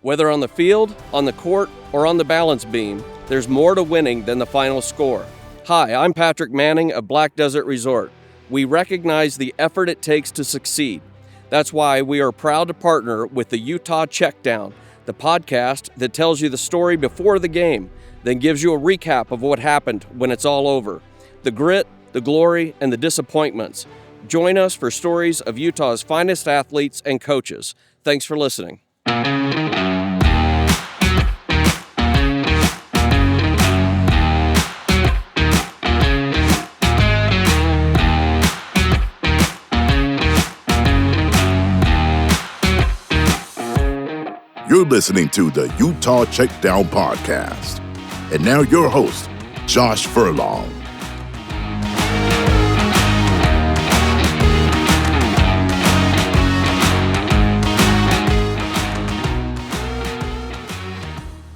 Whether on the field, on the court, or on the balance beam, there's more to winning than the final score. Hi, I'm Patrick Manning of Black Desert Resort. We recognize the effort it takes to succeed. That's why we are proud to partner with the Utah Checkdown, the podcast that tells you the story before the game, then gives you a recap of what happened when it's all over. The grit, the glory, and the disappointments. Join us for stories of Utah's finest athletes and coaches. Thanks for listening. You're listening to the Utah Checkdown Podcast. And now your host, Josh Furlong.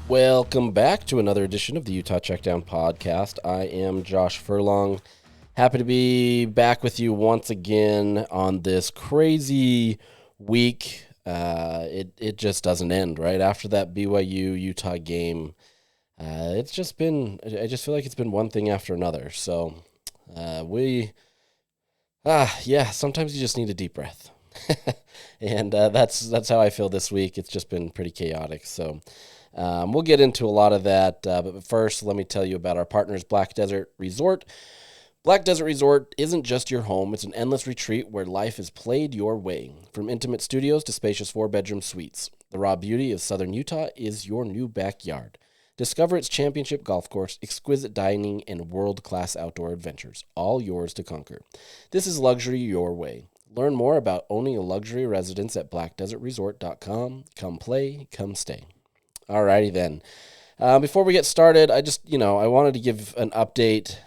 Welcome back to another edition of the Utah Checkdown Podcast. I am Josh Furlong. Happy to be back with you once again on this crazy week. It just doesn't end, right? After that BYU-Utah game, I just feel like it's been one thing after another. So sometimes you just need a deep breath. And that's how I feel this week. It's just been pretty chaotic. So we'll get into a lot of that. But first, let me tell you about our partners, Black Desert Resort. Black Desert Resort isn't just your home, it's an endless retreat where life is played your way. From intimate studios to spacious 4-bedroom suites, the raw beauty of southern Utah is your new backyard. Discover its championship golf course, exquisite dining, and world-class outdoor adventures, all yours to conquer. This is luxury your way. Learn more about owning a luxury residence at blackdesertresort.com. Come play, come stay. Alrighty then. Before we get started, I wanted to give an update.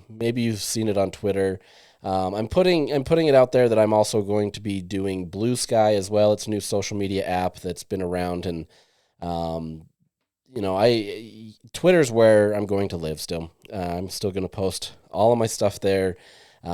Maybe you've seen it on Twitter. I'm putting it out there that I'm also going to be doing Blue Sky as well. It's a new social media app that's been around, and Twitter's where I'm going to live still. I'm still going to post all of my stuff there.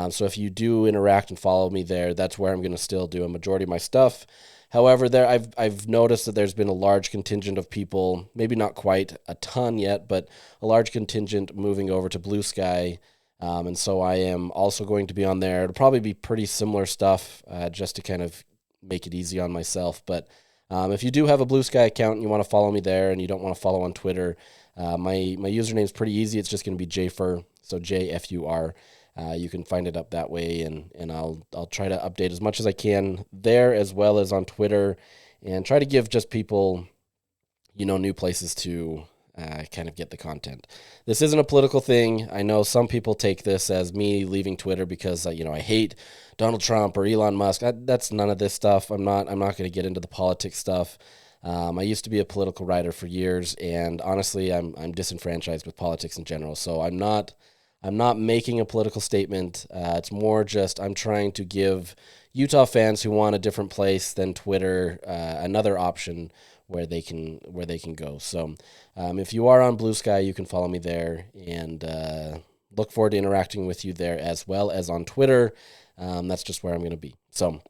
So if you do interact and follow me there, that's where I'm going to still do a majority of my stuff. However, I've noticed that there's been a large contingent of people, maybe not quite a ton yet, but a large contingent moving over to Blue Sky, and so I am also going to be on there. It'll probably be pretty similar stuff, just to kind of make it easy on myself. But if you do have a Blue Sky account and you want to follow me there and you don't want to follow on Twitter, my username is pretty easy. It's just going to be JFur, so JFUR. You can find it up that way, and I'll try to update as much as I can there as well as on Twitter, and try to give just people, new places to kind of get the content. This isn't a political thing. I know some people take this as me leaving Twitter because I hate Donald Trump or Elon Musk. That's none of this stuff. I'm not going to get into the politics stuff. I used to be a political writer for years, and honestly, I'm disenfranchised with politics in general. So I'm not making a political statement. It's more just I'm trying to give Utah fans who want a different place than Twitter another option where they can go. So if you are on Blue Sky, you can follow me there, and look forward to interacting with you there as well as on Twitter. That's just where I'm going to be. So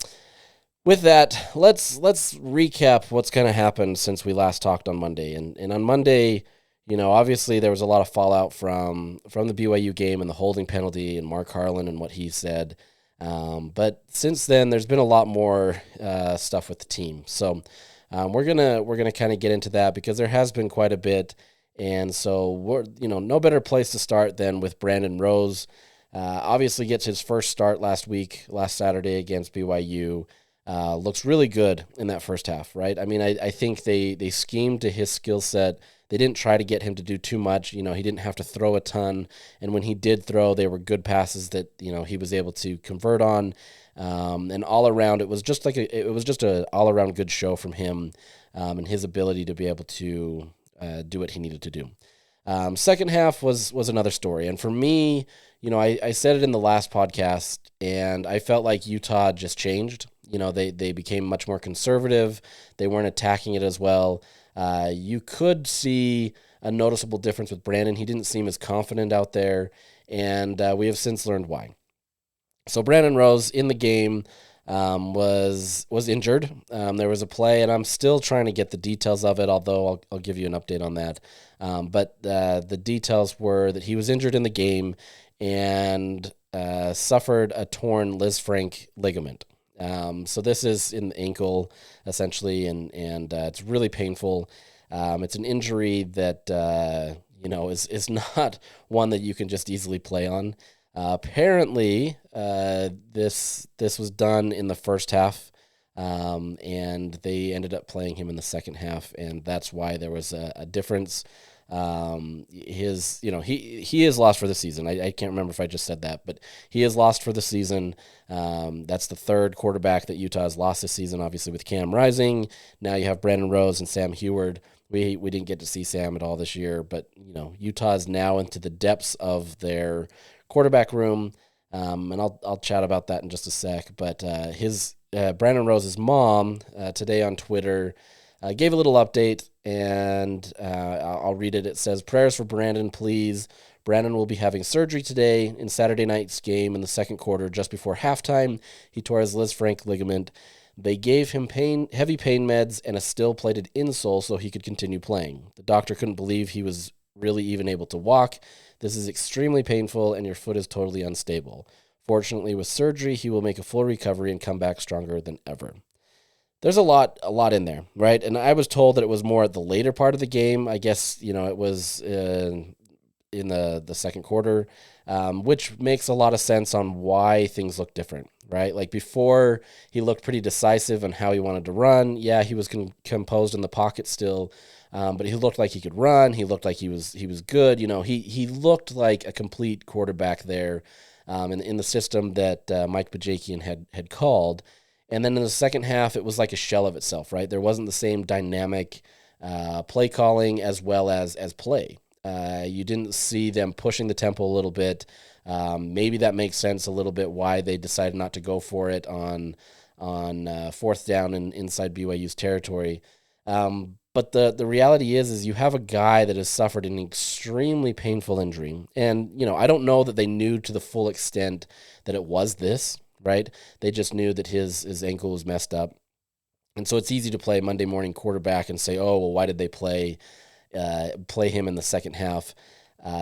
with that, let's recap what's kind of happened since we last talked on Monday. And on Monday, obviously there was a lot of fallout from the BYU game and the holding penalty and Mark Harlan and what he said. But since then, there's been a lot more stuff with the team. So we're gonna kind of get into that because there has been quite a bit. And so we're no better place to start than with Brandon Rose. Obviously gets his first start last Saturday against BYU. Looks really good in that first half, right? I mean, I think they schemed to his skill set. They didn't try to get him to do too much. He didn't have to throw a ton. And when he did throw, they were good passes that, he was able to convert on. And all around, it was just a all around good show from him, and his ability to be able to do what he needed to do. Second half was another story. And for me, I said it in the last podcast, and I felt like Utah just changed. They became much more conservative. They weren't attacking it as well. You could see a noticeable difference with Brandon. He didn't seem as confident out there, and we have since learned why. So Brandon Rose in the game, was injured. There was a play, and I'm still trying to get the details of it, although I'll give you an update on that. But the details were that he was injured in the game and suffered a torn Liz Frank ligament. So this is in the ankle, essentially, and it's really painful. It's an injury that is not one that you can just easily play on. Apparently, this was done in the first half, and they ended up playing him in the second half, and that's why there was a difference. He is lost for the season. I can't remember if I just said that, but he is lost for the season. That's the third quarterback that Utah has lost this season, obviously with Cam Rising. Now you have Brandon Rose and Sam Heward. We didn't get to see Sam at all this year, but Utah is now into the depths of their quarterback room, and I'll chat about that in just a sec. But Brandon Rose's mom today on Twitter gave a little update, and I'll read it. It says, "Prayers for Brandon, please. Brandon will be having surgery today in Saturday night's game in the second quarter. Just before halftime, he tore his Liz Frank ligament. They gave him heavy pain meds and a still-plated insole so he could continue playing. The doctor couldn't believe he was really even able to walk. This is extremely painful, and your foot is totally unstable. Fortunately, with surgery, he will make a full recovery and come back stronger than ever." There's a lot in there, right? And I was told that it was more at the later part of the game. I guess, it was in the second quarter, which makes a lot of sense on why things look different, right? Like before, he looked pretty decisive on how he wanted to run. Yeah, he was composed in the pocket still, but he looked like he could run. He looked like he was good. He looked like a complete quarterback there in the system that Mike Bajakian had called. And then in the second half, it was like a shell of itself, right? There wasn't the same dynamic play calling as well as play. You didn't see them pushing the tempo a little bit. Maybe that makes sense a little bit why they decided not to go for it on fourth down inside BYU's territory. But the reality is you have a guy that has suffered an extremely painful injury. And, I don't know that they knew to the full extent that it was this, right? They just knew that his ankle was messed up. And so it's easy to play Monday morning quarterback and say, oh, well, why did they play him in the second half?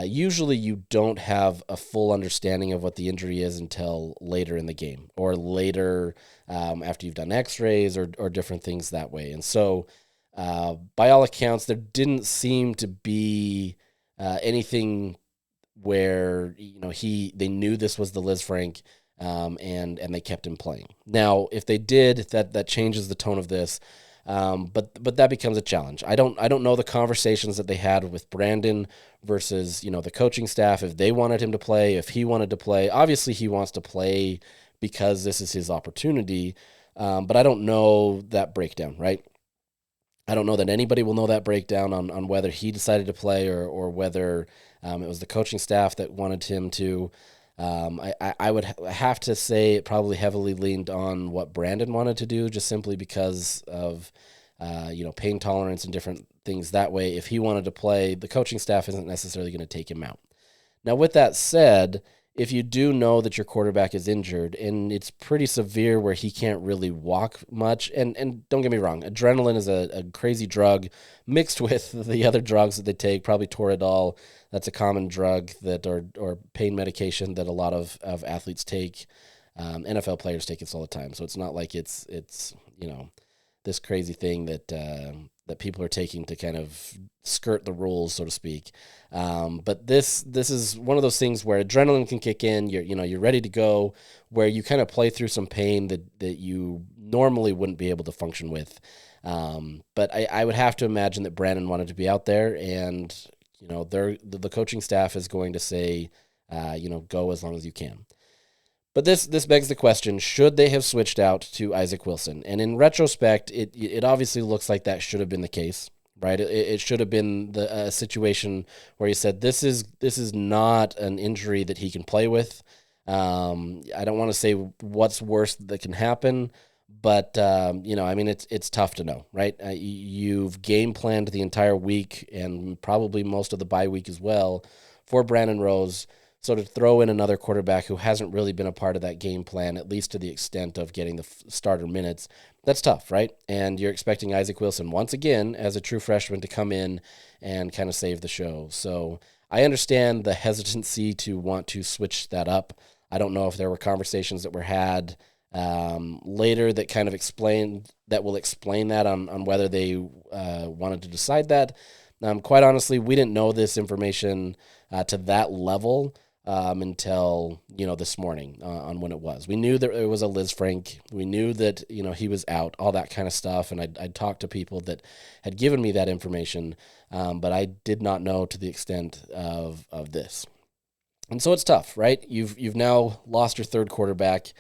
Usually you don't have a full understanding of what the injury is until later in the game or later after you've done x-rays or different things that way. And so by all accounts, there didn't seem to be anything where they knew this was the Liz Frank and they kept him playing. Now, if they did, that changes the tone of this. But that becomes a challenge. I don't know the conversations that they had with Brandon versus, the coaching staff, if they wanted him to play, if he wanted to play. Obviously, he wants to play because this is his opportunity. But I don't know that breakdown, right? I don't know that anybody will know that breakdown on whether he decided to play or whether it was the coaching staff that wanted him to. I would have to say it probably heavily leaned on what Brandon wanted to do, just simply because of pain tolerance and different things that way. If he wanted to play, the coaching staff isn't necessarily going to take him out. Now, with that said, if you do know that your quarterback is injured and it's pretty severe where he can't really walk much, and don't get me wrong, adrenaline is a crazy drug mixed with the other drugs that they take, probably Toradol. That's a common drug or pain medication that a lot of athletes take. NFL players take it all the time. So it's not like it's this crazy thing that people are taking to kind of skirt the rules, so to speak. But this is one of those things where adrenaline can kick in. You're ready to go, where you kind of play through some pain that you normally wouldn't be able to function with. But I would have to imagine that Brandon wanted to be out there, and the coaching staff is going to say, go as long as you can. But this begs the question, should they have switched out to Isaac Wilson? And in retrospect, it obviously looks like that should have been the case, right? It should have been the situation where he said, this is not an injury that he can play with. I don't want to say what's worse that can happen, but, it's tough to know, right? You've game planned the entire week and probably most of the bye week as well for Brandon Rose So to throw in another quarterback who hasn't really been a part of that game plan, at least to the extent of getting the starter minutes, that's tough, right? And you're expecting Isaac Wilson once again as a true freshman to come in and kind of save the show. So I understand the hesitancy to want to switch that up. I don't know if there were conversations that were had later that kind of will explain that on whether they wanted to decide that. Quite honestly, we didn't know this information to that level until, this morning on when it was. We knew that it was a Liz Frank. We knew that, he was out, all that kind of stuff. And I'd talked to people that had given me that information, but I did not know to the extent of this. And so it's tough, right? You've now lost your third quarterback.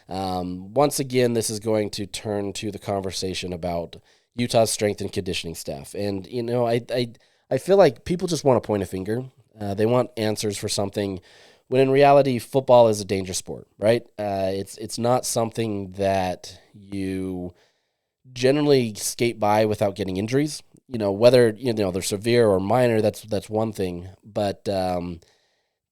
Once again, this is going to turn to the conversation about Utah's strength and conditioning staff. And, I feel like people just want to point a finger. They want answers for something when in reality, football is a dangerous sport, right? It's not something that you generally skate by without getting injuries. Whether, they're severe or minor, that's one thing. But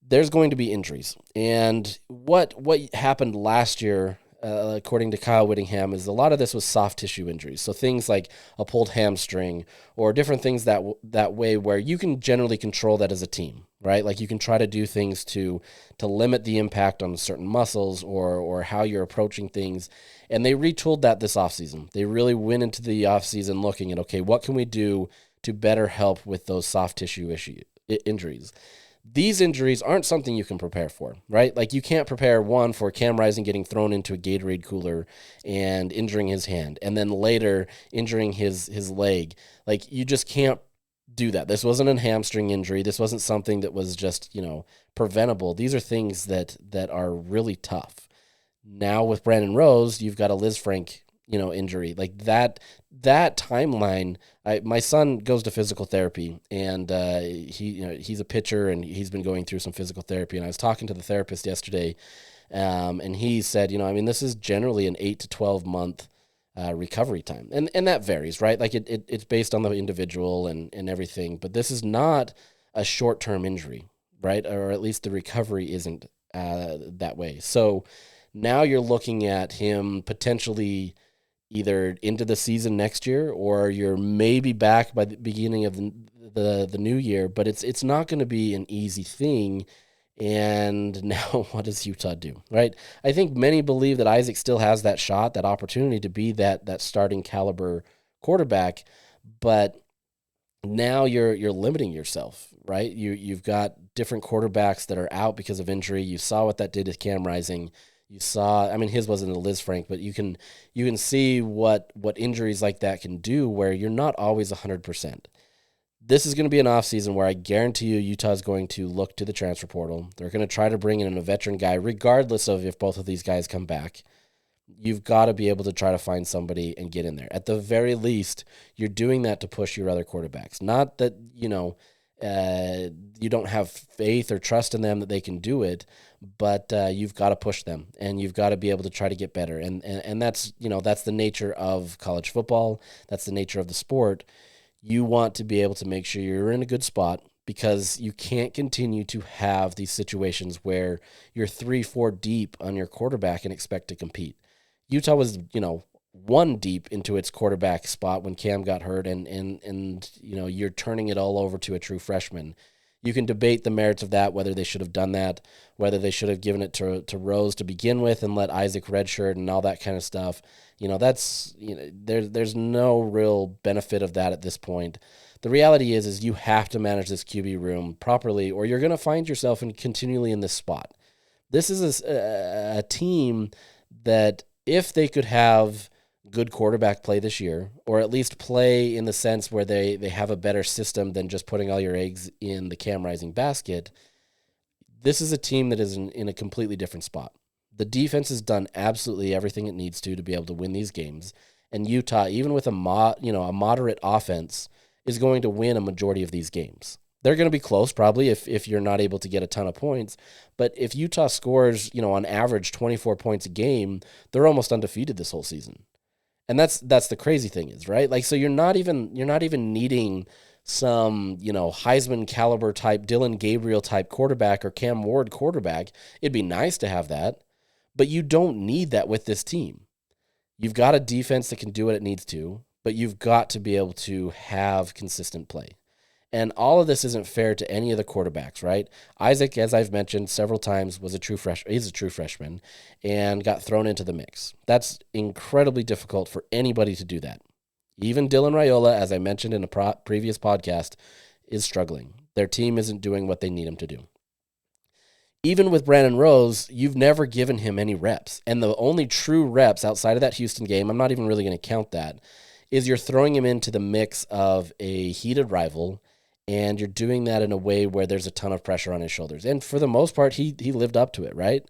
there's going to be injuries. And what happened last year, according to Kyle Whittingham, is a lot of this was soft tissue injuries. So things like a pulled hamstring or different things that way where you can generally control that as a team, right? Like you can try to do things to limit the impact on certain muscles or how you're approaching things. And they retooled that this offseason. They really went into the offseason looking at, okay, what can we do to better help with those soft tissue injuries? These injuries aren't something you can prepare for, right? Like you can't prepare for Cam Rising getting thrown into a Gatorade cooler and injuring his hand, and then later injuring his leg. Like you just can't do that. This wasn't a hamstring injury. This wasn't something that was just, preventable. These are things that are really tough. Now with Brandon Rose, you've got a Liz Frank, injury. Like that timeline. My son goes to physical therapy, and he's a pitcher, and he's been going through some physical therapy. And I was talking to the therapist yesterday, and he said, this is generally an 8 to 12 month recovery time, and that varies, right? Like it's based on the individual and everything. But this is not a short term injury, right? Or at least the recovery isn't that way. So now you're looking at him potentially either into the season next year, or you're maybe back by the beginning of the new year, but it's not going to be an easy thing. And now what does Utah do, right? I think many believe that Isaac still has that shot, that opportunity to be that starting caliber quarterback, but now you're limiting yourself, right? You've got different quarterbacks that are out because of injury. You saw what that did to Cam Rising. You saw, his wasn't a Liz Frank, but you can see what injuries like that can do where you're not always 100%. This is going to be an offseason where I guarantee you Utah's going to look to the transfer portal. They're going to try to bring in a veteran guy, regardless of if both of these guys come back. You've got to be able to try to find somebody and get in there. At the very least, you're doing that to push your other quarterbacks. Not that, you don't have faith or trust in them that they can do it, but you've got to push them, and you've got to be able to try to get better. And that's, that's the nature of college football. That's the nature of the sport. You want to be able to make sure you're in a good spot, because you can't continue to have these situations where you're 3-4 deep on your quarterback and expect to compete. Utah was, 1 deep into its quarterback spot when Cam got hurt, and you're turning it all over to a true freshman. You can debate the merits of that, whether they should have done that, whether they should have given it to Rose to begin with and let Isaac redshirt and all that kind of stuff. There's no real benefit of that at this point. The reality is you have to manage this QB room properly, or you're going to find yourself continually in this spot. This is a team that, if they could have good quarterback play this year, or at least play in the sense where they have a better system than just putting all your eggs in the Cam Rising basket, this is a team that is in a completely different spot. The defense has done absolutely everything it needs to be able to win these games, and Utah, even with a moderate offense, is going to win a majority of these games. They're going to be close probably if you're not able to get a ton of points. But if Utah scores, on average 24 points a game, they're almost undefeated this whole season. And that's the crazy thing is, right? Like, so you're not even needing some, Heisman caliber type, Dylan Gabriel type quarterback or Cam Ward quarterback. It'd be nice to have that, but you don't need that with this team. You've got a defense that can do what it needs to, but you've got to be able to have consistent play. And all of this isn't fair to any of the quarterbacks, right? Isaac, as I've mentioned several times, he's a true freshman and got thrown into the mix. That's incredibly difficult for anybody to do that. Even Dylan Raiola, as I mentioned in a previous podcast, is struggling. Their team isn't doing what they need him to do. Even with Brandon Rose, you've never given him any reps. And the only true reps outside of that Houston game, I'm not even really going to count that, is you're throwing him into the mix of a heated rival, and you're doing that in a way where there's a ton of pressure on his shoulders. And for the most part, he lived up to it, right?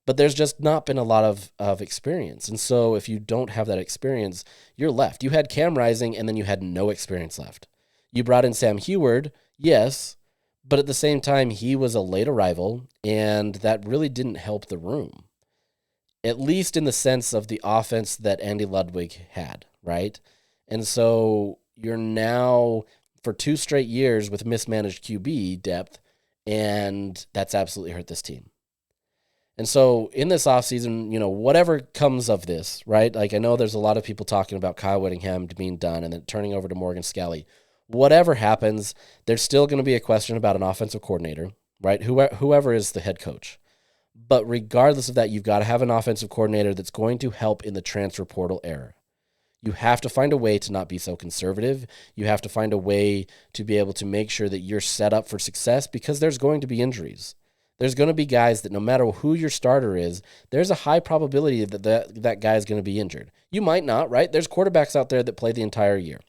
But there's just not been a lot of experience. And so if you don't have that experience, you're left. You had Cam Rising, and then you had no experience left. You brought in Sam Heward, yes, but at the same time, he was a late arrival, and that really didn't help the room, at least in the sense of the offense that Andy Ludwig had, right? And so you're now for 2 straight years with mismanaged QB depth, and that's absolutely hurt this team. And so in this offseason, whatever comes of this, right? Like I know there's a lot of people talking about Kyle Whittingham being done and then turning over to Morgan Scalley. Whatever happens, there's still going to be a question about an offensive coordinator, right? Whoever is the head coach. But regardless of that, you've got to have an offensive coordinator that's going to help in the transfer portal era. You have to find a way to not be so conservative. You have to find a way to be able to make sure that you're set up for success because there's going to be injuries. There's going to be guys that no matter who your starter is, there's a high probability that guy is going to be injured. You might not, right? There's quarterbacks out there that play the entire year.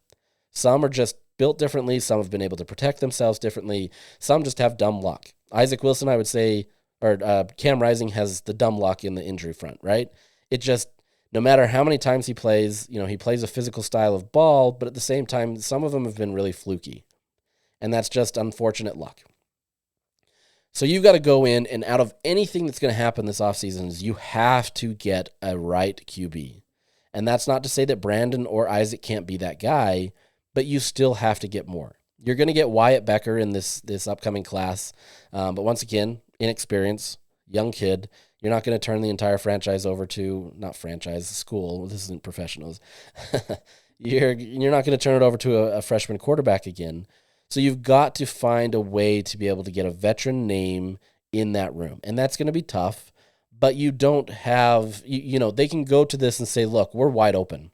Some are just built differently. Some have been able to protect themselves differently. Some just have dumb luck. Isaac Wilson, I would say, or Cam Rising has the dumb luck in the injury front, right? It just, no matter how many times he plays, he plays a physical style of ball, but at the same time, some of them have been really fluky. And that's just unfortunate luck. So you've got to go in, and out of anything that's going to happen this offseason is you have to get a right QB. And that's not to say that Brandon or Isaac can't be that guy, but you still have to get more. You're going to get Wyatt Becker in this upcoming class. But once again, inexperience, young kid. You're not going to turn the entire franchise over to, not franchise, school. This isn't professionals. You're not going to turn it over to a freshman quarterback again. So you've got to find a way to be able to get a veteran name in that room. And that's going to be tough, but you don't have, they can go to this and say, look, we're wide open.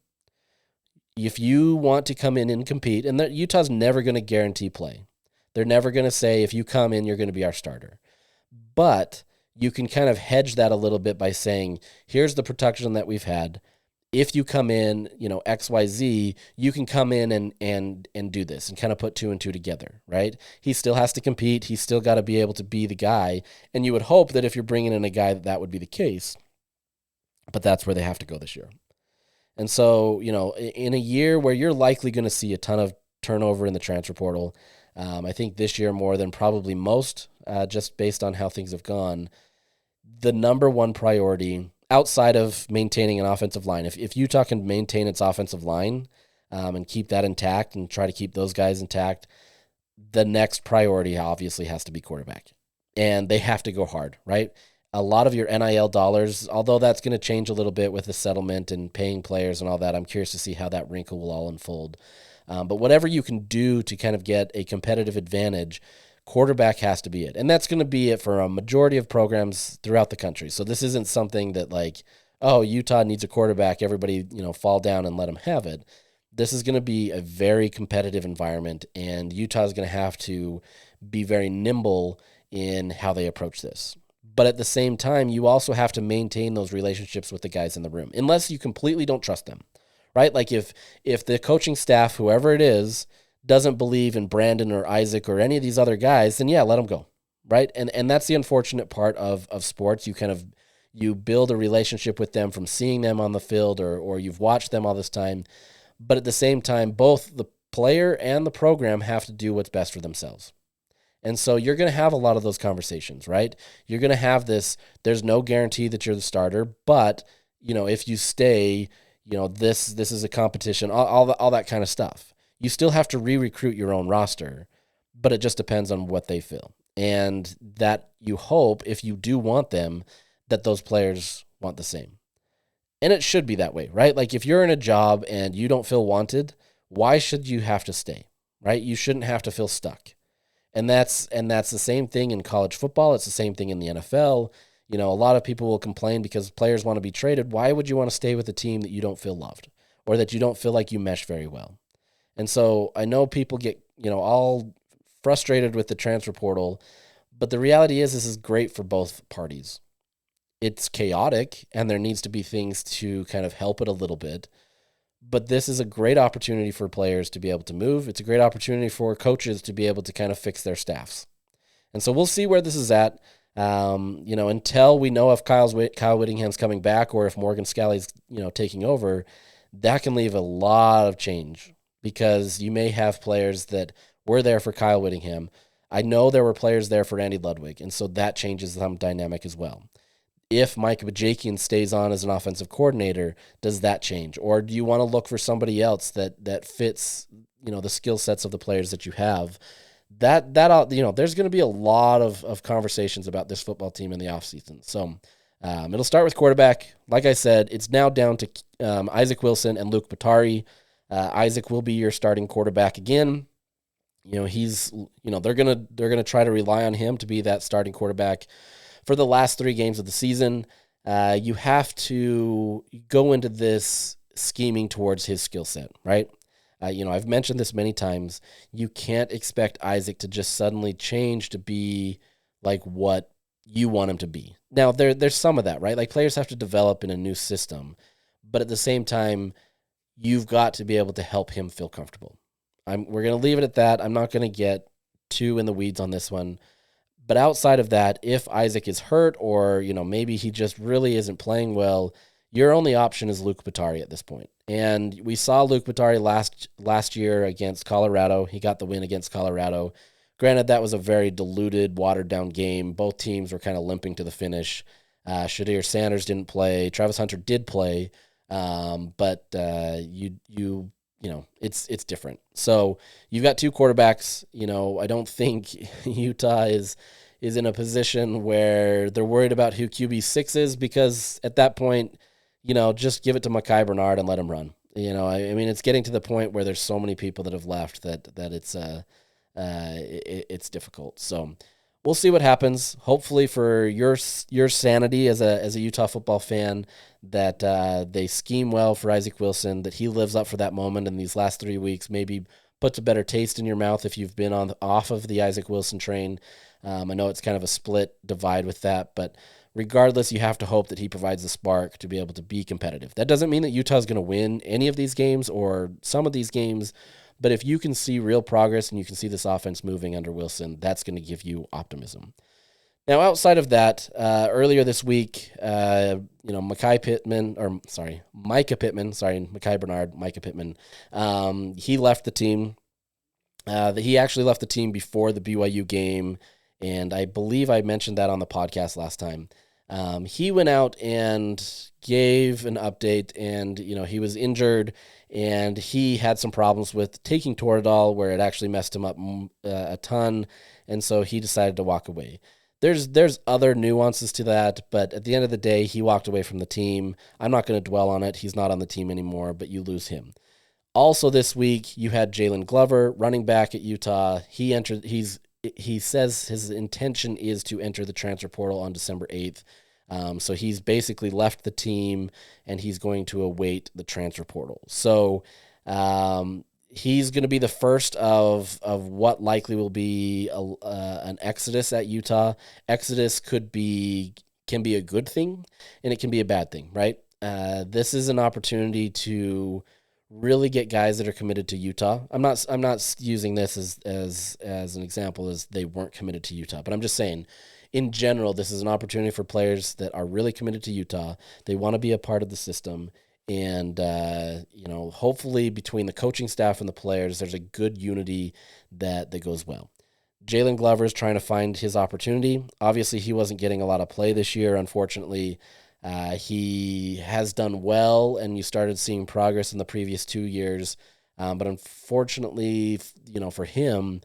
If you want to come in and compete, and Utah's never going to guarantee play. They're never going to say, if you come in, you're going to be our starter. But you can kind of hedge that a little bit by saying, here's the protection that we've had. If you come in, XYZ, you can come in and do this and kind of put 2 and 2 together, right? He still has to compete. He's still got to be able to be the guy. And you would hope that if you're bringing in a guy, that would be the case. But that's where they have to go this year. And so, in a year where you're likely going to see a ton of turnover in the transfer portal, I think this year more than probably most, just based on how things have gone, the number one priority outside of maintaining an offensive line, if Utah can maintain its offensive line and keep that intact and try to keep those guys intact, the next priority obviously has to be quarterback. And they have to go hard, right? A lot of your NIL dollars, although that's going to change a little bit with the settlement and paying players and all that, I'm curious to see how that wrinkle will all unfold. But whatever you can do to kind of get a competitive advantage, quarterback has to be it. And that's going to be it for a majority of programs throughout the country. So this isn't something that like, oh, Utah needs a quarterback, everybody, fall down and let them have it. This is going to be a very competitive environment, and Utah is going to have to be very nimble in how they approach this. But at the same time, you also have to maintain those relationships with the guys in the room, unless you completely don't trust them, right? Like if the coaching staff, whoever it is, doesn't believe in Brandon or Isaac or any of these other guys, then yeah, let them go, right? And that's the unfortunate part of sports. You build a relationship with them from seeing them on the field or you've watched them all this time. But at the same time, both the player and the program have to do what's best for themselves. And so you're going to have a lot of those conversations, right? You're going to have this, there's no guarantee that you're the starter, but, if you stay, this is a competition, all that kind of stuff. You still have to re-recruit your own roster, but it just depends on what they feel. And that you hope, if you do want them, that those players want the same. And it should be that way, right? Like if you're in a job and you don't feel wanted, why should you have to stay, right? You shouldn't have to feel stuck. And that's the same thing in college football. It's the same thing in the NFL. A lot of people will complain because players want to be traded. Why would you want to stay with a team that you don't feel loved or that you don't feel like you mesh very well? And so I know people get, all frustrated with the transfer portal, but the reality is this is great for both parties. It's chaotic and there needs to be things to kind of help it a little bit. But this is a great opportunity for players to be able to move. It's a great opportunity for coaches to be able to kind of fix their staffs. And so we'll see where this is at. Until we know if Kyle Whittingham's coming back or if Morgan Scalley's, taking over, that can leave a lot of change because you may have players that were there for Kyle Whittingham. I know there were players there for Andy Ludwig, and so that changes some dynamic as well. If Mike Bajakian stays on as an offensive coordinator, does that change? Or do you want to look for somebody else that fits, the skill sets of the players that you have? That there's going to be a lot of conversations about this football team in the offseason. So it'll start with quarterback. Like I said, it's now down to Isaac Wilson and Luke Batari. Isaac will be your starting quarterback again. They're gonna try to rely on him to be that starting quarterback for the last 3 games of the season. You have to go into this scheming towards his skill set, right? I've mentioned this many times. You can't expect Isaac to just suddenly change to be like what you want him to be. Now, there's some of that, right? Like players have to develop in a new system, but at the same time, you've got to be able to help him feel comfortable. We're going to leave it at that. I'm not going to get too in the weeds on this one. But outside of that, if Isaac is hurt or, maybe he just really isn't playing well, your only option is Luke Batari at this point. And we saw Luke Batari last year against Colorado. He got the win against Colorado. Granted, that was a very diluted, watered-down game. Both teams were kind of limping to the finish. Shadir Sanders didn't play. Travis Hunter did play, but it's different. So you've got 2 quarterbacks. I don't think Utah is in a position where they're worried about who QB6 is because at that point, just give it to Mekhi Bernard and let him run. It's getting to the point where there's so many people that have left that it's difficult. So we'll see what happens. Hopefully for your sanity as a Utah football fan, that they scheme well for Isaac Wilson, that he lives up for that moment in these last 3 weeks, maybe puts a better taste in your mouth if you've been off of the Isaac Wilson train. I know it's kind of a split divide with that, but regardless, you have to hope that he provides the spark to be able to be competitive. That doesn't mean that Utah's going to win any of these games or some of these games, but if you can see real progress and you can see this offense moving under Wilson, that's going to give you optimism. Now, outside of that, earlier this week, Micah Pittman, he left the team. He actually left the team before the BYU game, and I believe I mentioned that on the podcast last time. He went out and gave an update, and, he was injured, and he had some problems with taking Toradol where it actually messed him up a ton, and so he decided to walk away. There's other nuances to that, but at the end of the day, he walked away from the team. I'm not going to dwell on it. He's not on the team anymore, but you lose him. Also this week, you had Jalen Glover, running back at Utah. He says his intention is to enter the transfer portal on December 8th. So he's basically left the team, and he's going to await the transfer portal. So he's going to be the first of what likely will be an exodus at Utah. Exodus can be a good thing, and it can be a bad thing, right? This is an opportunity to really get guys that are committed to Utah. I'm not using this as an example as they weren't committed to Utah, but I'm just saying, in general, this is an opportunity for players that are really committed to Utah. They want to be a part of the system. And, hopefully between the coaching staff and the players, there's a good unity that goes well. Jalen Glover is trying to find his opportunity. Obviously, he wasn't getting a lot of play this year. Unfortunately, he has done well, and you started seeing progress in the previous 2 years. But unfortunately, for him,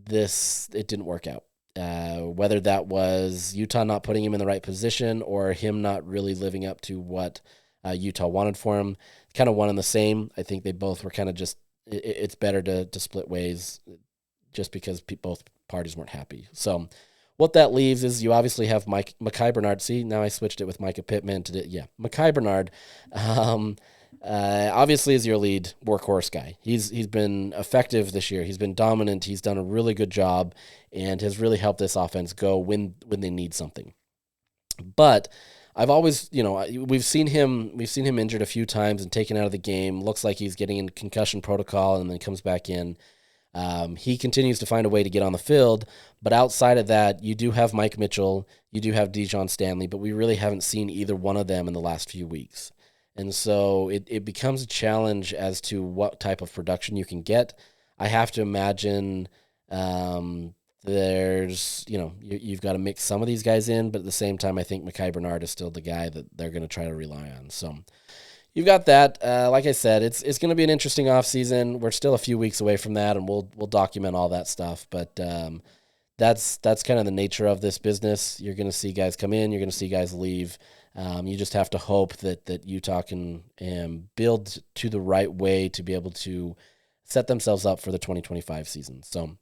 it didn't work out. Whether that was Utah not putting him in the right position or him not really living up to what Utah wanted for him, kind of one and the same. I think they both were kind of just, it's better to split ways just because both parties weren't happy. So what that leaves is you obviously have Mekhi Bernard. See, now I switched it with Micah Pittman Mekhi Bernard. Obviously is your lead workhorse guy. He's been effective this year. He's been dominant. He's done a really good job and has really helped this offense go when they need something. But I've always, we've seen him injured a few times and taken out of the game. Looks like he's getting in concussion protocol and then comes back in. He continues to find a way to get on the field, but outside of that, you do have Mike Mitchell, you do have Dijon Stanley, but we really haven't seen either one of them in the last few weeks. And so it becomes a challenge as to what type of production you can get. I have to imagine there's, you've got to mix some of these guys in, but at the same time, I think Mekhi Bernard is still the guy that they're going to try to rely on. So you've got that. Like I said, it's going to be an interesting offseason. We're still a few weeks away from that, and we'll document all that stuff. But that's kind of the nature of this business. You're going to see guys come in. You're going to see guys leave. You just have to hope that Utah can build to the right way to be able to set themselves up for the 2025 season. So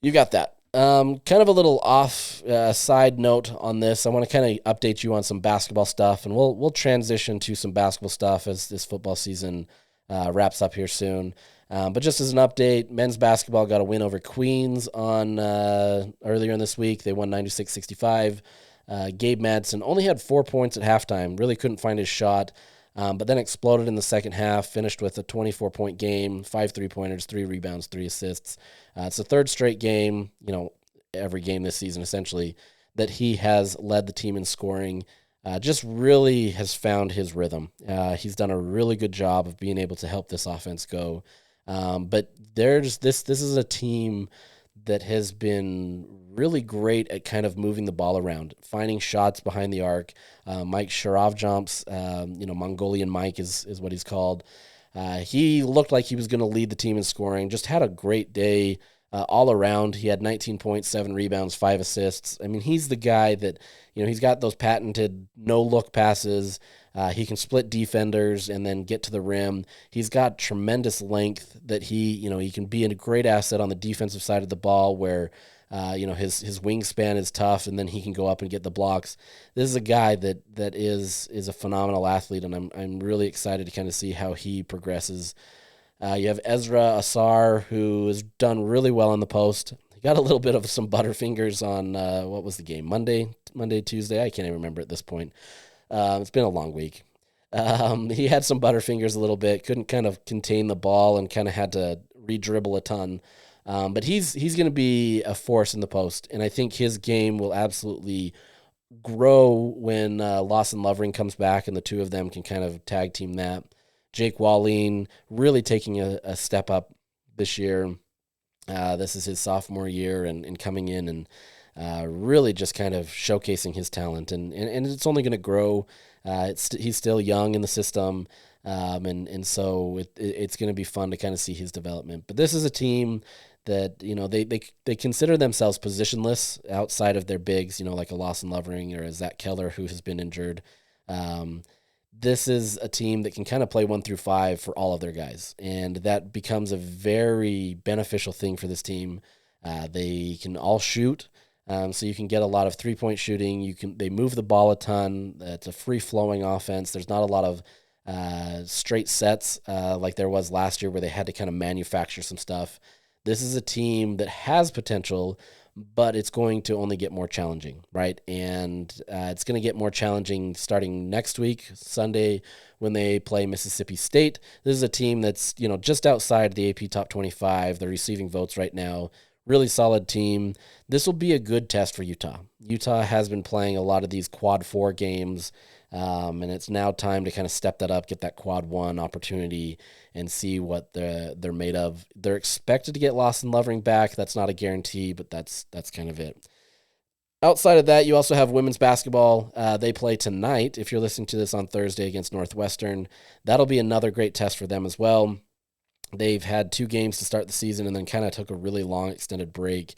you got that. Kind of a little off side note on this. I want to kind of update you on some basketball stuff, and we'll transition to some basketball stuff as this football season wraps up here soon. But just as an update, men's basketball got a win over Queens on earlier in this week. They won 96-65. Gabe Madsen only had 4 points at halftime, really couldn't find his shot, but then exploded in the second half, finished with a 24-point game, 5 3-pointers, 3 rebounds, 3 assists. It's the third straight game, every game this season essentially, that he has led the team in scoring. Just really has found his rhythm. He's done a really good job of being able to help this offense go. But this is a team that has been really great at kind of moving the ball around, finding shots behind the arc. Mike Sharavjamps, Mongolian Mike is what he's called. He looked like he was going to lead the team in scoring, just had a great day all around. He had 19 points, 7 rebounds, 5 assists. I mean, he's the guy that, he's got those patented no-look passes. He can split defenders and then get to the rim. He's got tremendous length that he can be a great asset on the defensive side of the ball where, his wingspan is tough and then he can go up and get the blocks. This is a guy that is a phenomenal athlete, and I'm really excited to kind of see how he progresses. You have Ezra Asar, who has done really well on the post. He got a little bit of some butterfingers on, what was the game? Monday, Tuesday? I can't even remember at this point. It's been a long week. He had some butterfingers a little bit, couldn't kind of contain the ball and kind of had to re-dribble a ton. But he's going to be a force in the post, and I think his game will absolutely grow when Lawson Lovering comes back and the two of them can kind of tag team that. Jake Walleen really taking a step up this year. This is his sophomore year and coming in and really just kind of showcasing his talent. And it's only going to grow. He's still young in the system, and so it's going to be fun to kind of see his development. But this is a team that, they consider themselves positionless outside of their bigs, like a Lawson Lovering or a Zach Keller who has been injured. This is a team that can kind of play 1 through 5 for all of their guys, and that becomes a very beneficial thing for this team. They can all shoot, so you can get a lot of 3-point shooting. They move the ball a ton. It's a free-flowing offense. There's not a lot of straight sets like there was last year where they had to kind of manufacture some stuff. This is a team that has potential, but it's going to only get more challenging, right? And it's going to get more challenging starting next week, Sunday, when they play Mississippi State. This is a team that's, just outside the AP Top 25. They're receiving votes right now. Really solid team. This will be a good test for Utah. Utah has been playing a lot of these quad 4 games, and it's now time to kind of step that up, get that quad 1 opportunity, and see what they're made of. They're expected to get Lawson Lovering back. That's not a guarantee, but that's kind of it. Outside of that, you also have women's basketball. They play tonight. If you're listening to this on Thursday against Northwestern, that'll be another great test for them as well. They've had 2 games to start the season and then kind of took a really long extended break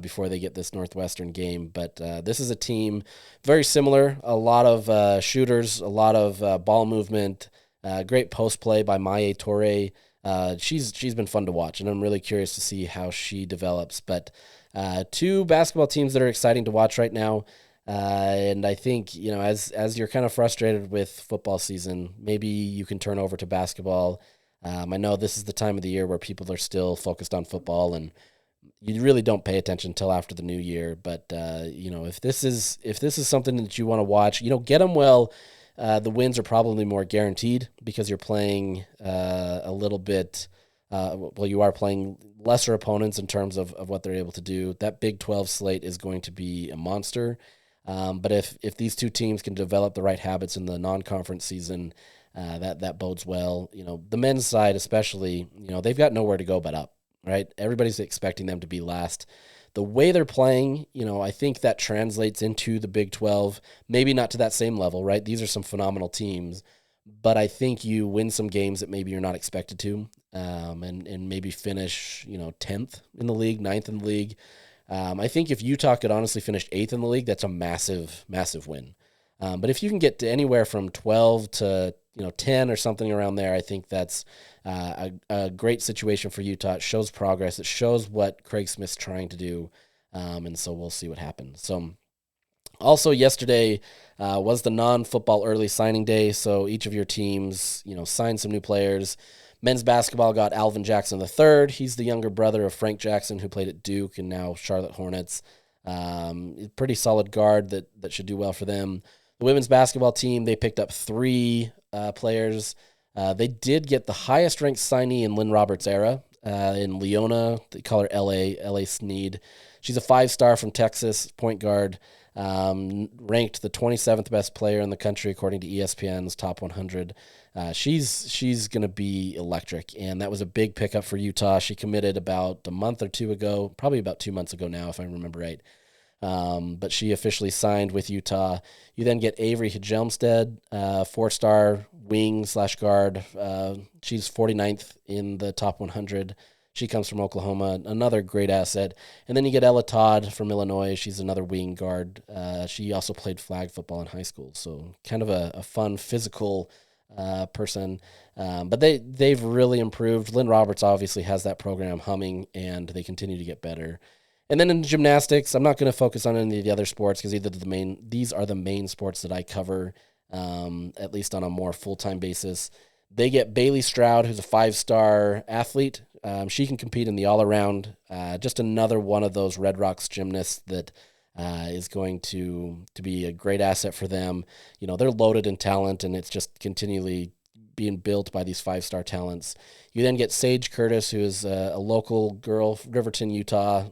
before they get this Northwestern game. But this is a team very similar. A lot of shooters, a lot of ball movement, great post play by Maya Torre. She's been fun to watch, and I'm really curious to see how she develops. But 2 basketball teams that are exciting to watch right now. And I think, as you're kind of frustrated with football season, maybe you can turn over to basketball. I know this is the time of the year where people are still focused on football, and you really don't pay attention until after the new year. But if this is something that you want to watch, get them well. The wins are probably more guaranteed because you're playing a little bit. You are playing lesser opponents in terms of what they're able to do. That Big 12 slate is going to be a monster. But if these 2 teams can develop the right habits in the non-conference season, that bodes well. The men's side especially, they've got nowhere to go but up, right? Everybody's expecting them to be last. The way they're playing, I think that translates into the Big 12, maybe not to that same level, right? These are some phenomenal teams, but I think you win some games that maybe you're not expected to, and maybe finish, 10th in the league, 9th in the league. I think if Utah could honestly finish 8th in the league, that's a massive, massive win. But if you can get to anywhere from 12 to 10 or something around there, I think that's a great situation for Utah. It shows progress. It shows what Craig Smith's trying to do, and so we'll see what happens. So also yesterday was the non-football early signing day, so each of your teams signed some new players. Men's basketball got Alvin Jackson III. He's the younger brother of Frank Jackson, who played at Duke and now Charlotte Hornets. Pretty solid guard that should do well for them. The women's basketball team, they picked up 3 players. They did get the highest ranked signee in Lynn Roberts' era in Leona. They call her L.A. Sneed. She's a 5-star from Texas, point guard, ranked the 27th best player in the country according to ESPN's Top 100. She's going to be electric, and that was a big pickup for Utah. She committed about a month or 2 ago, probably about 2 months ago now, if I remember right. But she officially signed with Utah. You then get Avery Hjelmstead, 4-star wing/guard. She's 49th in the top 100. She comes from Oklahoma, another great asset. And then you get Ella Todd from Illinois. She's another wing guard. She also played flag football in high school, so kind of a fun, physical person. But they've really improved. Lynn Roberts obviously has that program humming, and they continue to get better. And then in gymnastics, I'm not going to focus on any of the other sports because these are the main sports that I cover, at least on a more full-time basis. They get Bailey Stroud, who's a 5-star athlete. She can compete in the all-around. Just another one of those Red Rocks gymnasts that is going to be a great asset for them. They're loaded in talent, and it's just continually being built by these 5-star talents. You then get Sage Curtis, who is a local girl, Riverton, Utah.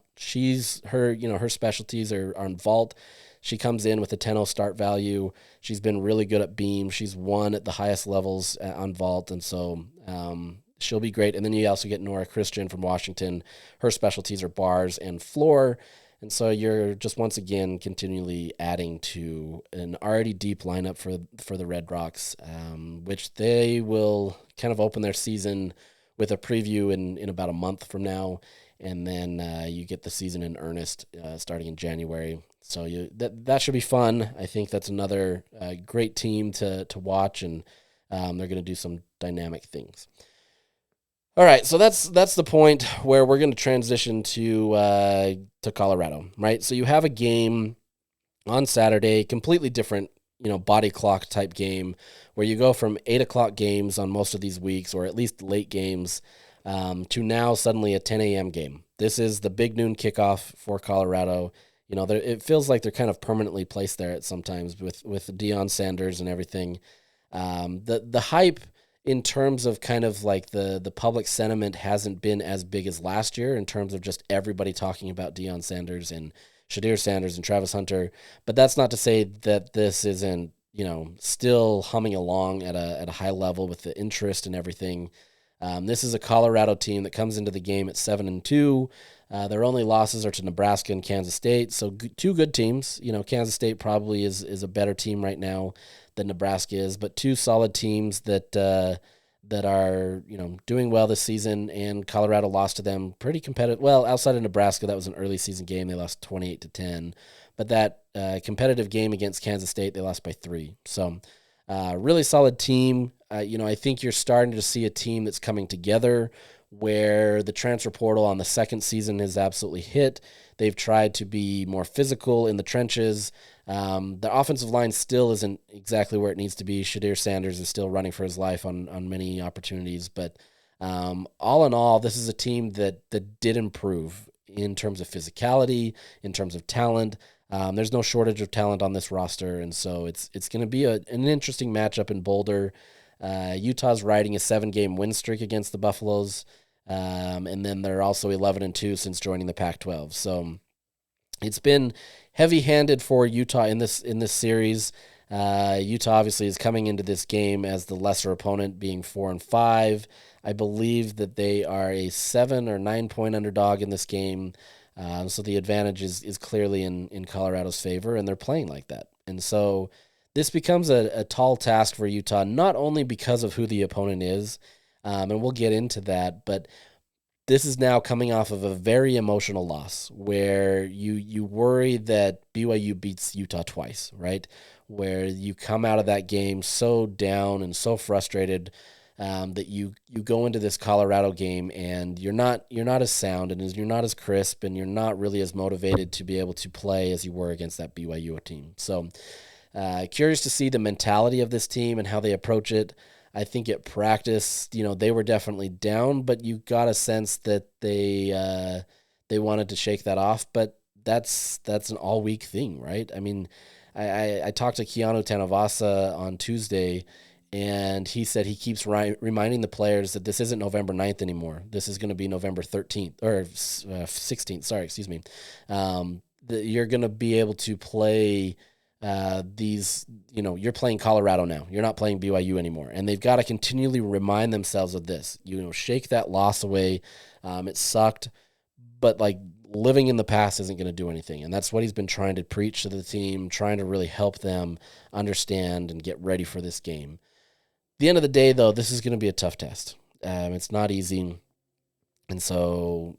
Her specialties are on vault. She comes in with a 10-0 start value. She's been really good at beam. She's won at the highest levels on vault, and so she'll be great. And then you also get Nora Christian from Washington. Her specialties are bars and floor. And so you're just once again continually adding to an already deep lineup for the Red Rocks, which they will kind of open their season with a preview in about a month from now. And then you get the season in earnest starting in January. So that should be fun. I think that's another great team to watch, and they're going to do some dynamic things. All right, so that's the point where we're going to transition to Colorado, right? So you have a game on Saturday, completely different, body clock type game, where you go from 8:00 games on most of these weeks, or at least late games, to now suddenly a 10 a.m. game. This is the big noon kickoff for Colorado. It feels like they're kind of permanently placed there at sometimes with Deion Sanders and everything. The hype in terms of kind of like the public sentiment hasn't been as big as last year in terms of just everybody talking about Deion Sanders and Shadir Sanders and Travis Hunter. But that's not to say that this isn't, still humming along at a high level with the interest and everything. This is a Colorado team that comes into the game at 7-2. Their only losses are to Nebraska and Kansas State. So 2 good teams. Kansas State probably is a better team right now than Nebraska is, but 2 solid teams that that are, doing well this season, and Colorado lost to them pretty competitive. Well, outside of Nebraska, that was an early season game. They lost 28-10, but that competitive game against Kansas State, they lost by 3. So really solid team. I think you're starting to see a team that's coming together where the transfer portal on the second season has absolutely hit. They've tried to be more physical in the trenches. The offensive line still isn't exactly where it needs to be. Shadir Sanders is still running for his life on many opportunities. But all in all, this is a team that did improve in terms of physicality, in terms of talent. There's no shortage of talent on this roster, and so it's going to be an interesting matchup in Boulder. Utah's riding a 7-game win streak against the Buffaloes, and then they're also 11-2 since joining the Pac-12. So it's been heavy-handed for Utah in this series. Utah obviously is coming into this game as the lesser opponent, being 4-5. I believe that they are a 7 or 9 point underdog in this game. So the advantage is clearly in Colorado's favor, and they're playing like that. And so this becomes a tall task for Utah, not only because of who the opponent is, and we'll get into that, but this is now coming off of a very emotional loss where you worry that BYU beats Utah twice, right? Where you come out of that game so down and so frustrated that you go into this Colorado game and you're not as sound and you're not as crisp and you're not really as motivated to be able to play as you were against that BYU team. So curious to see the mentality of this team and how they approach it. I think at practice, they were definitely down, but you got a sense that they wanted to shake that off. But that's an all week thing, right? I mean, I talked to Keanu Tanavasa on Tuesday, and he said he keeps reminding the players that this isn't November 9th anymore. This is going to be November 13th or 16th. Sorry, excuse me. That you're going to be able to play these, you're playing Colorado now. You're not playing BYU anymore. And they've got to continually remind themselves of this. Shake that loss away. It sucked, but living in the past isn't going to do anything. And that's what he's been trying to preach to the team, trying to really help them understand and get ready for this game. At the end of the day, though, this is going to be a tough test. It's not easy. And so,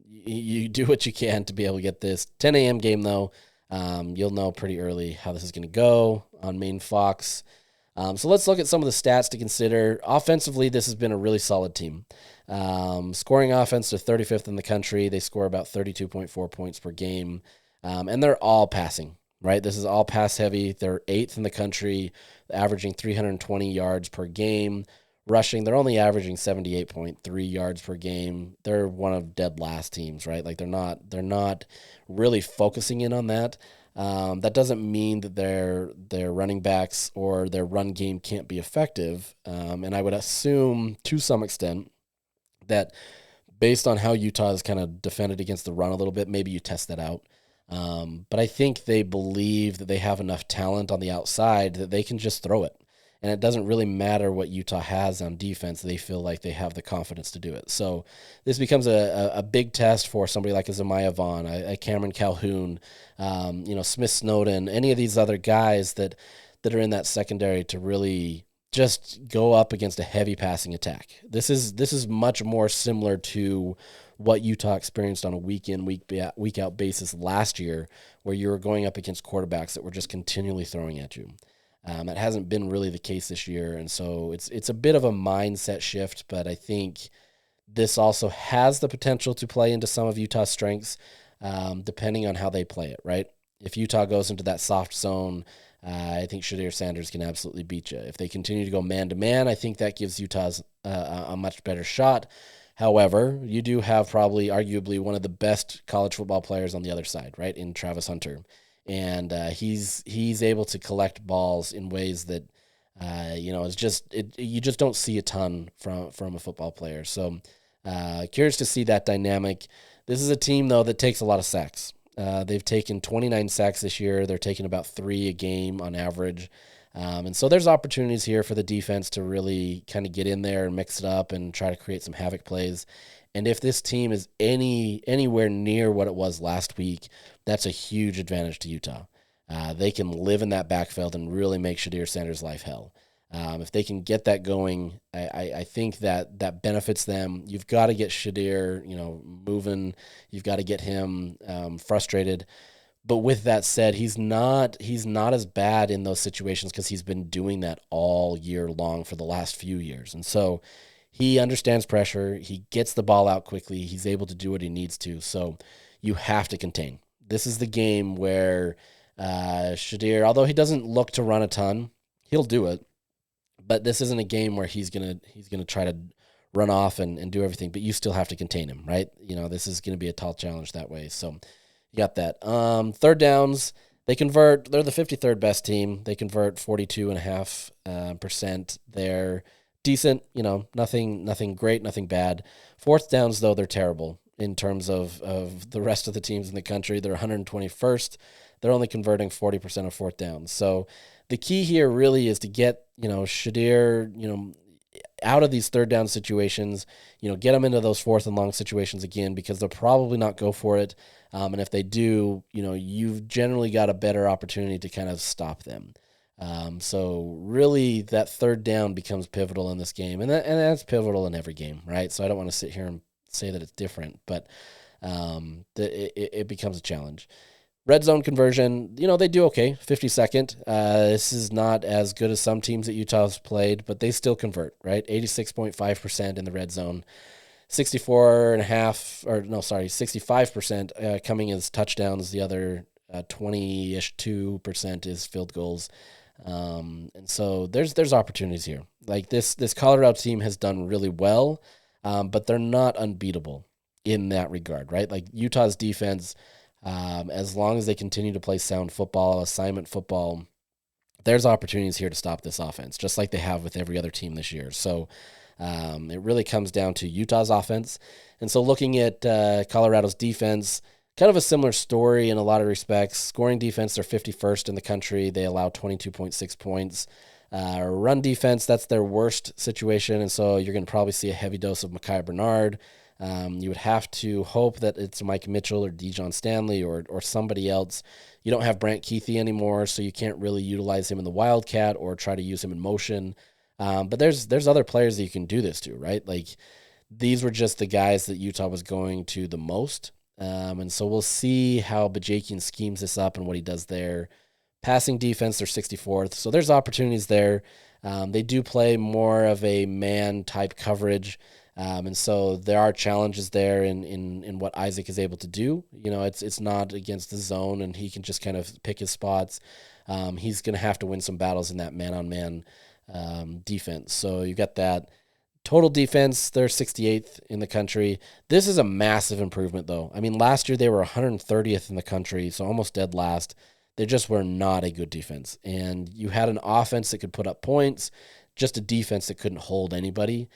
you do what you can to be able to get this 10 a.m. game, though. You'll know pretty early how this is going to go on main Fox. So let's look at some of the stats to consider. Offensively, this has been a really solid team. Scoring offense, they're 35th in the country. They score about 32.4 points per game. And they're all passing, right? This is all pass heavy. They're 8th in the country, averaging 320 yards per game. Rushing, they're only averaging 78.3 yards per game. They're one of dead last teams, right? They're not really focusing in on that. That doesn't mean that their running backs or their run game can't be effective. And I would assume to some extent that based on how Utah has kind of defended against the run a little bit, maybe you test that out. But I think they believe that they have enough talent on the outside that they can just throw it. And it doesn't really matter what Utah has on defense. They feel like they have the confidence to do it. So this becomes a big test for somebody like a Zemiah Vaughn, a Cameron Calhoun, Smith Snowden, any of these other guys that are in that secondary to really just go up against a heavy passing attack. This is much more similar to what Utah experienced on a week-in, week-out basis last year, where you were going up against quarterbacks that were just continually throwing at you. That hasn't been really the case this year, and so it's a bit of a mindset shift, but I think this also has the potential to play into some of Utah's strengths, depending on how they play it, right? If Utah goes into that soft zone, I think Shadir Sanders can absolutely beat you. If they continue to go man-to-man, I think that gives Utah's a much better shot. However, you do have probably arguably one of the best college football players on the other side, right, in Travis Hunter. And he's able to collect balls in ways that it's you just don't see a ton from a football player. So curious to see that dynamic. This is a team though that takes a lot of sacks. They've taken 29 sacks this year. They're taking about 3 a game on average. And so there's opportunities here for the defense to really kind of get in there and mix it up and try to create some havoc plays. And if this team is anywhere near what it was last week, that's a huge advantage to Utah. They can live in that backfield and really make Shadir Sanders' life hell. If they can get that going, I think that benefits them. You've got to get Shadir, moving. You've got to get him frustrated. But with that said, he's not as bad in those situations because he's been doing that all year long for the last few years. And so he understands pressure. He gets the ball out quickly. He's able to do what he needs to. So you have to contain. This is the game where Shadir, although he doesn't look to run a ton, he'll do it. But this isn't a game where he's gonna try to run off and do everything. But you still have to contain him, right? This is gonna be a tall challenge that way. So you got that. Third downs, they convert. They're the 53rd best team. They convert 42.5%. They're decent. Nothing great, nothing bad. Fourth downs though, they're terrible in terms of the rest of the teams in the country. They're 121st. They're only converting 40% of fourth downs. So the key here really is to get, Shadir, out of these third down situations, get them into those fourth and long situations again, because they'll probably not go for it. And if they do, you've generally got a better opportunity to kind of stop them. So really that third down becomes pivotal in this game. And that's pivotal in every game, right? So I don't want to sit here and say that it's different, but it becomes a challenge. Red zone conversion, they do okay, 52nd. This is not as good as some teams that Utah's played, but they still convert, right? 86.5% in the red zone, 65% coming as touchdowns. The other 20-ish 2% is field goals. And so there's opportunities here. Like this Colorado team has done really well, but they're not unbeatable in that regard, right? Like Utah's defense, as long as they continue to play sound football, assignment football, there's opportunities here to stop this offense, just like they have with every other team this year. So it really comes down to Utah's offense. And so looking at Colorado's defense, kind of a similar story in a lot of respects. Scoring defense, they're 51st in the country. They allow 22.6 points. Run defense, that's their worst situation, and so you're going to probably see a heavy dose of Micah Bernard. You would have to hope that it's Mike Mitchell or Dijon Stanley or somebody else. You don't have Brant Keithy anymore, so you can't really utilize him in the Wildcat or try to use him in motion. But there's other players that you can do this to, right? Like these were just the guys that Utah was going to the most. And so we'll see how Bajakian schemes this up and what he does there. Passing defense, they're 64th. So there's opportunities there. They do play more of a man-type coverage. And so there are challenges there in what Isaac is able to do. It's not against the zone, and he can just kind of pick his spots. He's going to have to win some battles in that man-on-man defense. So you got that. Total defense, they're 68th in the country. This is a massive improvement, though. I mean, last year they were 130th in the country, so almost dead last. They just were not a good defense. And you had an offense that could put up points, just a defense that couldn't hold anybody.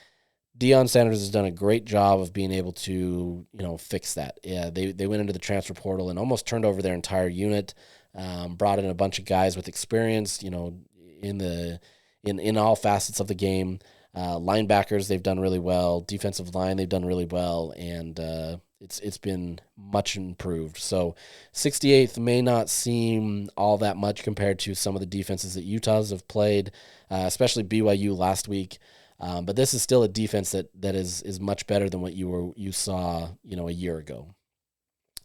Deion Sanders has done a great job of being able to, fix that. Yeah, they went into the transfer portal and almost turned over their entire unit, brought in a bunch of guys with experience, in all facets of the game. Linebackers, they've done really well. Defensive line, they've done really well, and it's been much improved. So 68th may not seem all that much compared to some of the defenses that Utah's have played, especially BYU last week. But this is still a defense that is much better than what you saw a year ago.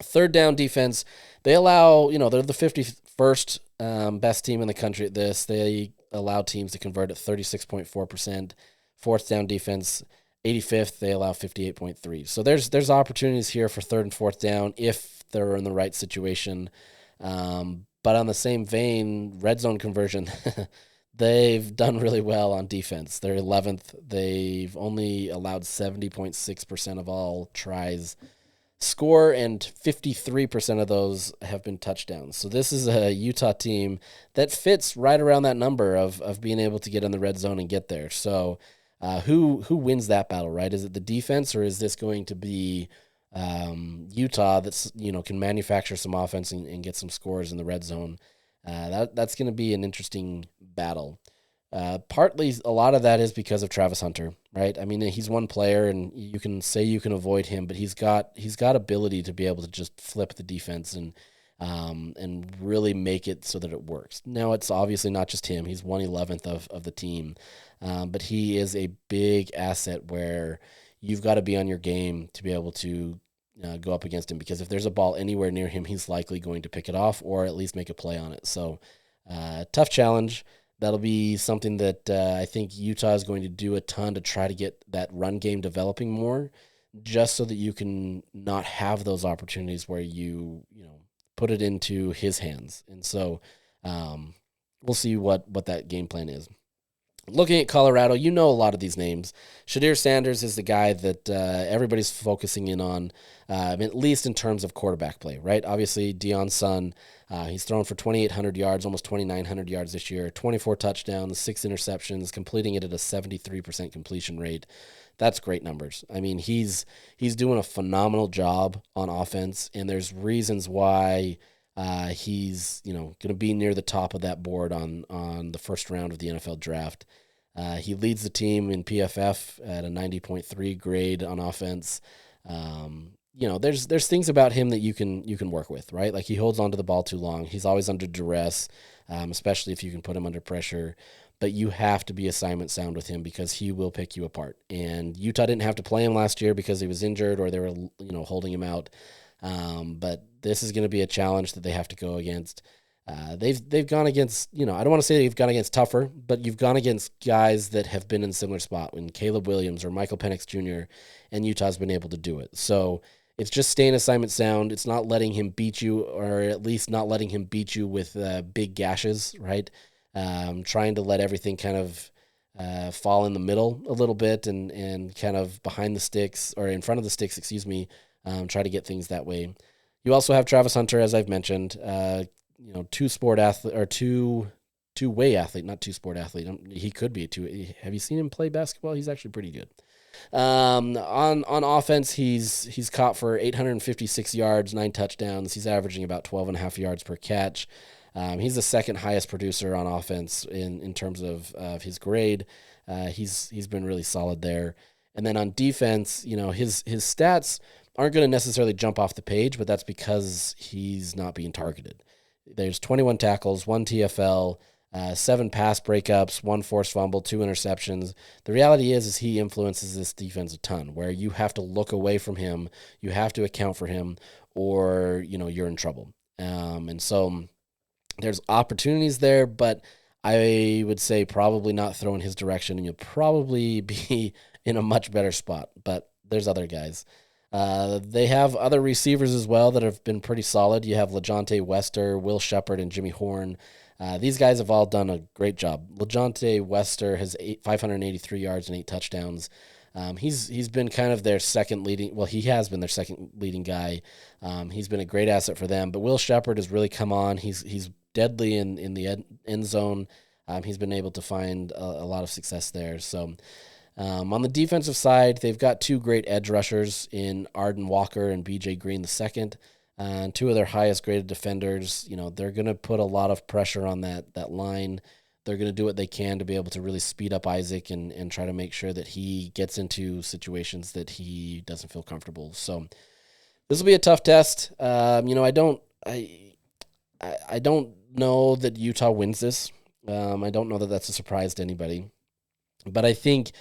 Third down defense, they allow they're the 51st best team in the country at this. They allow teams to convert at 36.4%. Fourth down defense, 85th. They allow 58.3. So there's opportunities here for third and fourth down if they're in the right situation. But on the same vein, red zone conversion. They've done really well on defense. They're 11th. They've only allowed 70.6% of all tries score, and 53% of those have been touchdowns. So this is a Utah team that fits right around that number of being able to get in the red zone and get there. So who wins that battle, right? Is it the defense, or is this going to be Utah that's can manufacture some offense and get some scores in the red zone? That's going to be an interesting battle. Partly, a lot of that is because of Travis Hunter, right? I mean, he's one player, and you can say you can avoid him, but he's got ability to be able to just flip the defense and and really make it so that it works. Now, it's obviously not just him. He's 1/11th of the team, but he is a big asset where you've got to be on your game to be able to go up against him, because if there's a ball anywhere near him, he's likely going to pick it off or at least make a play on it. So tough challenge. That'll be something that I think Utah is going to do a ton to try to get that run game developing more, just so that you can not have those opportunities where you put it into his hands. And so we'll see what that game plan is. Looking at Colorado, a lot of these names. Shadir Sanders is the guy that everybody's focusing in on, at least in terms of quarterback play, right? Obviously, Deion's son, he's thrown for 2,800 yards, almost 2,900 yards this year, 24 touchdowns, 6 interceptions, completing it at a 73% completion rate. That's great numbers. I mean, he's doing a phenomenal job on offense, and there's reasons why he's going to be near the top of that board on the first round of the NFL draft. He leads the team in PFF at a 90.3 grade on offense. There's things about him that you can work with, right? Like, he holds onto the ball too long. He's always under duress, especially if you can put him under pressure. But you have to be assignment sound with him, because he will pick you apart. And Utah didn't have to play him last year because he was injured or they were holding him out. But this is going to be a challenge that they have to go against. They've gone against, I don't want to say they've gone against tougher, but you've gone against guys that have been in a similar spot, when Caleb Williams or Michael Penix Jr., and Utah's been able to do it. So it's just staying assignment sound. It's not letting him beat you, or at least not letting him beat you with big gashes, right? Trying to let everything kind of fall in the middle a little bit, and kind of behind the sticks, or in front of the sticks, try to get things that way. You also have Travis Hunter, as I've mentioned, two-sport athlete, or two-way athlete, not two-sport athlete. He could be a two. Have you seen him play basketball? He's actually pretty good. On offense, he's caught for 856 yards, 9 touchdowns. He's averaging about 12.5 yards per catch. He's the second highest producer on offense in terms of his grade. He's been really solid there. And then on defense, his stats aren't going to necessarily jump off the page, but that's because he's not being targeted. There's 21 tackles, 1 TFL, 7 pass breakups, 1 forced fumble, 2 interceptions. The reality is he influences this defense a ton, where you have to look away from him, you have to account for him, or you're in trouble. And so there's opportunities there, but I would say probably not throw in his direction, and you'll probably be in a much better spot. But there's other guys. They have other receivers as well that have been pretty solid. You have LaJohntay Wester, Will Shepard, and Jimmy Horn. These guys have all done a great job. LaJohntay Wester has 583 yards and 8 touchdowns. He's been kind of their second leading. Well, he has been their second leading guy. He's been a great asset for them. But Will Shepard has really come on. He's deadly in the end zone. He's been able to find a lot of success there. So on the defensive side, they've got 2 great edge rushers in Arden Walker and BJ Green II. And 2 of their highest graded defenders. They're going to put a lot of pressure on that line. They're going to do what they can to be able to really speed up Isaac and try to make sure that he gets into situations that he doesn't feel comfortable. So this will be a tough test. I don't know that Utah wins this. I don't know that that's a surprise to anybody. But I think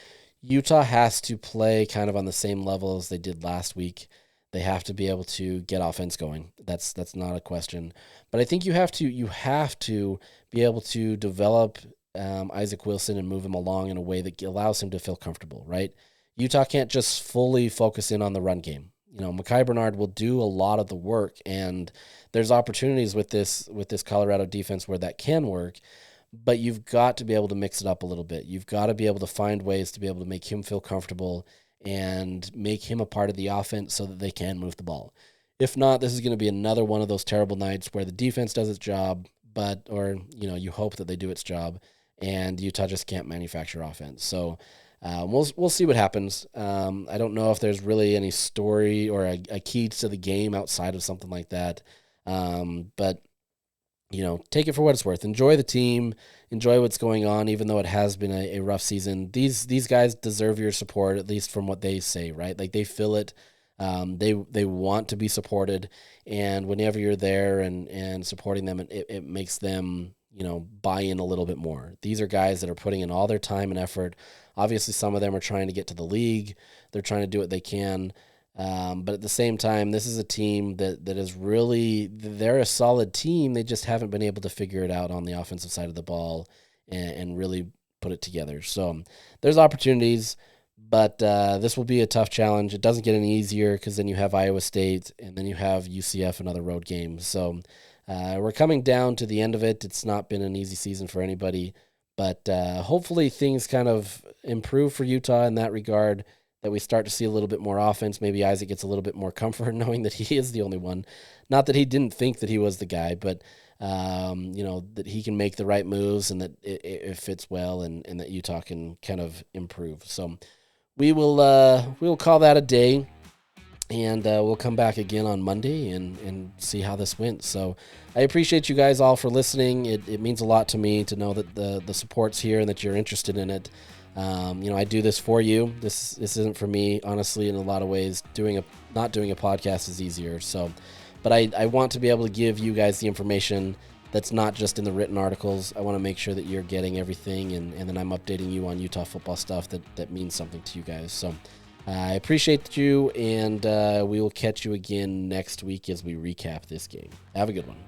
Utah has to play kind of on the same level as they did last week. They have to be able to get offense going. That's not a question. But I think you have to be able to develop Isaac Wilson and move him along in a way that allows him to feel comfortable, right? Utah can't just fully focus in on the run game. Mekhi Bernard will do a lot of the work, and there's opportunities with this Colorado defense where that can work. But you've got to be able to mix it up a little bit. You've got to be able to find ways to be able to make him feel comfortable and make him a part of the offense so that they can move the ball. If not, this is going to be another one of those terrible nights where the defense does its job, you hope that they do its job, and Utah just can't manufacture offense. So we'll see what happens. I don't know if there's really any story or a key to the game outside of something like that. But take it for what it's worth. Enjoy the team. Enjoy what's going on, even though it has been a rough season. These guys deserve your support, at least from what they say, right? Like, they feel it. They want to be supported, and whenever you're there and supporting them, it makes them, buy in a little bit more. These are guys that are putting in all their time and effort. Obviously, some of them are trying to get to the league. They're trying to do what they can. But at the same time, this is a team that is really, they're a solid team. They just haven't been able to figure it out on the offensive side of the ball and really put it together. So there's opportunities, but this will be a tough challenge. It doesn't get any easier because then you have Iowa State and then you have UCF and other road games. So we're coming down to the end of it. It's not been an easy season for anybody, but hopefully things kind of improve for Utah in that regard, that we start to see a little bit more offense. Maybe Isaac gets a little bit more comfort knowing that he is the only one. Not that he didn't think that he was the guy, but, that he can make the right moves and that it fits well and that Utah can kind of improve. So we'll call that a day, and we'll come back again on Monday and see how this went. So I appreciate you guys all for listening. It means a lot to me to know that the support's here and that you're interested in it. I do this for you. This isn't for me, honestly. In a lot of ways, not doing a podcast is easier. So, but I want to be able to give you guys the information that's not just in the written articles. I want to make sure that you're getting everything, and then I'm updating you on Utah football stuff that means something to you guys. So I appreciate you, and we will catch you again next week as we recap this game. Have a good one.